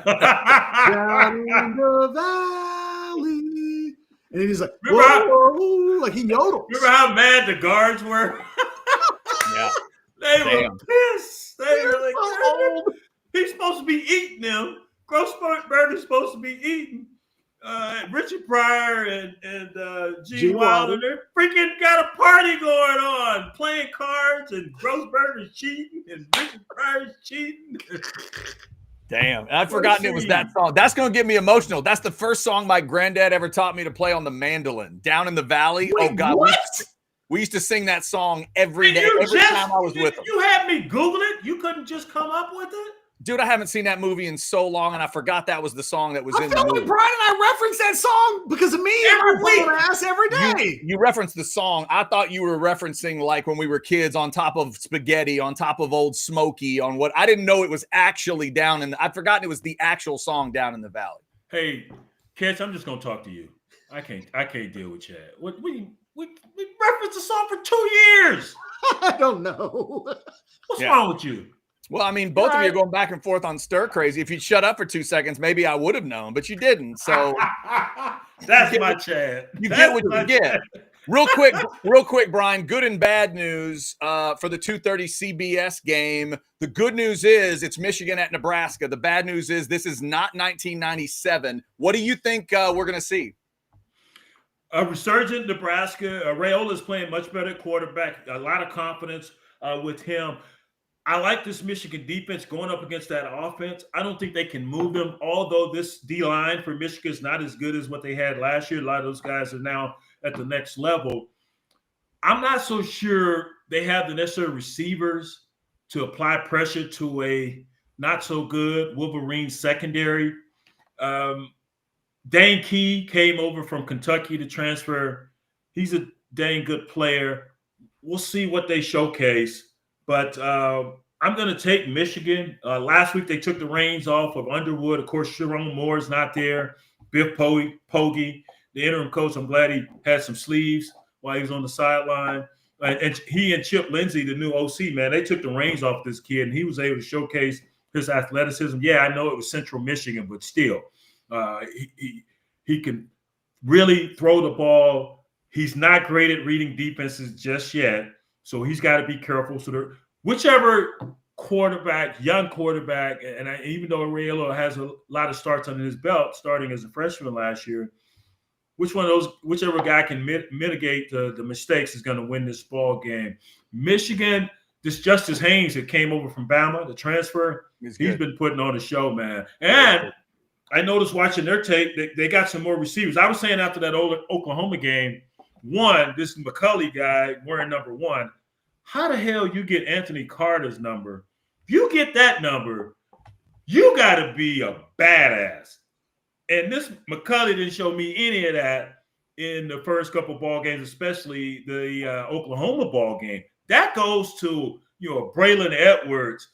Down in the valley. And he's like, whoa, like he yodels. Remember how mad the guards were? Yeah. They were pissed. They were like, he's supposed to be eating them. Grossberger's supposed to be eating Richard Pryor and G. Wilder. They're freaking got a party going on, playing cards, and Grossberger's cheating, and Richard Pryor's cheating. Damn, I'd forgotten it was that song. That's going to get me emotional. That's the first song my granddad ever taught me to play on the mandolin. Down in the Valley. Wait, oh, God. What? We used to sing that song every day, every time I was with him. You had me Google it? You couldn't just come up with it? Dude, I haven't seen that movie in so long, and I forgot that was the song that was in the movie. Like Brian and I reference that song because of me every week. Ass every day. You referenced the song. I thought you were referencing like when we were kids on top of spaghetti, on top of Old Smoky, on what I didn't know it was actually down in. I'd forgotten it was the actual song Down in the Valley. Hey, Ketch, I'm just gonna talk to you. I can't deal with Chad. We referenced the song for 2 years. I don't know. What's wrong with you? Well, I mean, both of you are going back and forth on stir crazy. If you'd shut up for 2 seconds, maybe I would have known, but you didn't. So that's my Chad. You get what you get. Real quick, Brian, good and bad news for the 2:30 CBS game. The good news is it's Michigan at Nebraska. The bad news is this is not 1997. What do you think we're going to see? A resurgent Nebraska. Raiola is playing much better at quarterback. A lot of confidence with him. I like this Michigan defense going up against that offense. I don't think they can move them, although this D-line for Michigan is not as good as what they had last year. A lot of those guys are now at the next level. I'm not so sure they have the necessary receivers to apply pressure to a not-so-good Wolverine secondary. Dane Key came over from Kentucky to transfer. He's a dang good player. We'll see what they showcase. But I'm going to take Michigan. Last week, they took the reins off of Underwood. Of course, Sharon Moore's not there. Biff Poggi, the interim coach, I'm glad he had some sleeves while he was on the sideline. And he and Chip Lindsey, the new OC, man, they took the reins off this kid, and he was able to showcase his athleticism. Yeah, I know it was Central Michigan, but still, he can really throw the ball. He's not great at reading defenses just yet, so he's got to be careful. So whichever quarterback, young quarterback, and even though Ariello has a lot of starts under his belt, starting as a freshman last year, whichever guy can mitigate the mistakes is going to win this ball game. Michigan, this Justice Haynes that came over from Bama, the transfer, he's been putting on a show, man. And I noticed watching their tape, they got some more receivers. I was saying after that Oklahoma game, this McCulley guy wearing number 1, how the hell you get Anthony Carter's number? If you get that number, you got to be a badass. And this McCulley didn't show me any of that in the first couple of ball games, especially the Oklahoma ball game. That goes to, Braylon Edwards,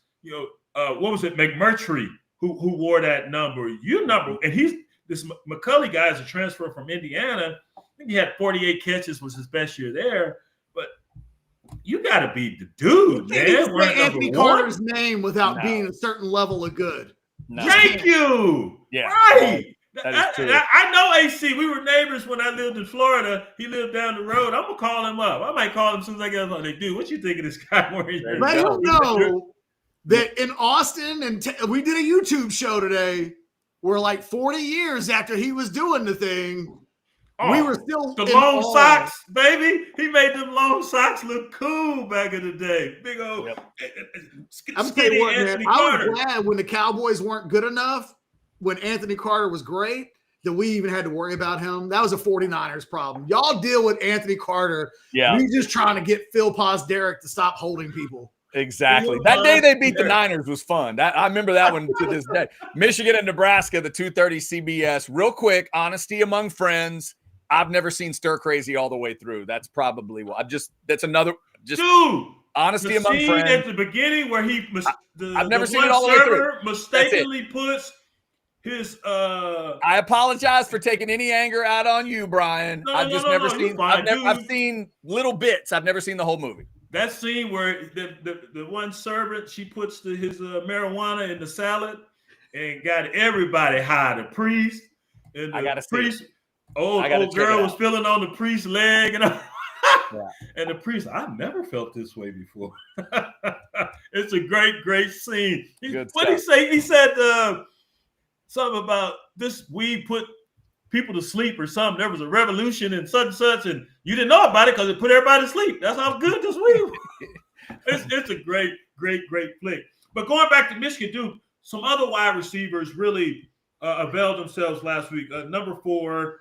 what was it, McMurtry, who wore that number. And this McCulley guy is a transfer from Indiana. I think he had 48 catches, was his best year there. But you got to be the dude, man. You can't say Anthony Carter's name without being a certain level of good. No. Thank you. Yeah. Right. I know AC. We were neighbors when I lived in Florida. He lived down the road. I'm gonna call him up. I might call him as soon as I get up. Like, dude, what you think of this guy wearing your Let him know that in Austin, and we did a YouTube show today where like 40 years after he was doing the thing, we were still the long socks, baby. He made them long socks look cool back in the day. Big old I'm telling you what, man, I was glad when the Cowboys weren't good enough, when Anthony Carter was great, that we even had to worry about him. That was a 49ers problem. Y'all deal with Anthony Carter. Yeah. We just trying to get Phil Derek to stop holding people. Exactly. That day they beat the Niners was fun. I remember that one to this day. Michigan and Nebraska, the 2:30 CBS. Real quick, honesty among friends. I've never seen stir crazy all the way through. That's probably what dude. Honesty among friends. At the beginning where I've never seen it all the way through. Mistakenly puts his I apologize for taking any anger out on you, Brian. I've seen little bits. I've never seen the whole movie. That scene where the one servant, she puts his marijuana in the salad and got everybody high. The priest and the priest. Old girl was feeling on the priest's leg and and the priest, I've never felt this way before. It's a great scene. What did he say? He said something about this weed put people to sleep or something. There was a revolution and such, and you didn't know about it because it put everybody to sleep. That's how good this weed was. It's a great flick. But going back to Michigan, dude, some other wide receivers really availed themselves last week. Number 4,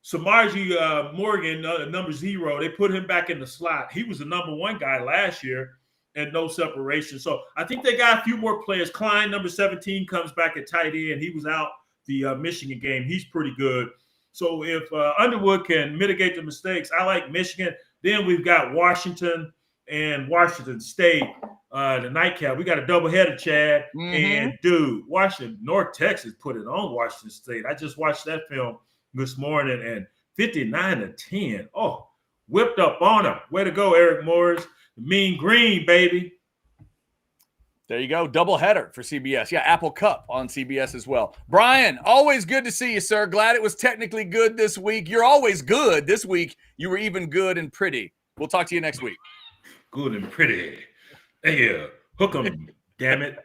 Samarji Morgan, number 0, they put him back in the slot. He was the number 1 guy last year and no separation. So I think they got a few more players. Klein, number 17, comes back at tight end. He was out the Michigan game. He's pretty good. So if Underwood can mitigate the mistakes, I like Michigan. Then we've got Washington and Washington State, the nightcap. We got a doubleheader, Chad. Mm-hmm. And, dude, North Texas put it on Washington State. I just watched that film this morning, and 59-10. Oh, whipped up on him. Way to go, Eric Morris. Mean Green, baby. There you go. Double header for CBS. Yeah, Apple Cup on CBS as well. Brian, always good to see you, sir. Glad it was technically good this week. You're always good. This week, you were even good and pretty. We'll talk to you next week. Good and pretty. Hey, hook 'em, damn it.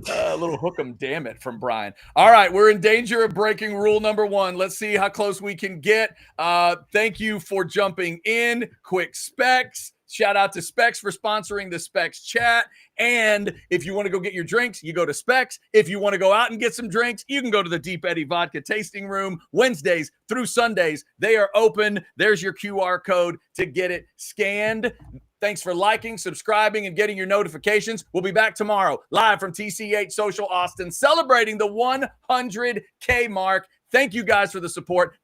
A little hook 'em, damn it, from Brian. All right, we're in danger of breaking rule number 1. Let's see how close we can get. Thank you for jumping in. Quick Specs. Shout out to Specs for sponsoring the Specs chat. And if you want to go get your drinks, you go to Specs. If you want to go out and get some drinks, you can go to the Deep Eddy Vodka Tasting Room. Wednesdays through Sundays, they are open. There's your QR code to get it scanned. Thanks for liking, subscribing, and getting your notifications. We'll be back tomorrow, live from TC8 Social Austin, celebrating the 100K mark. Thank you guys for the support.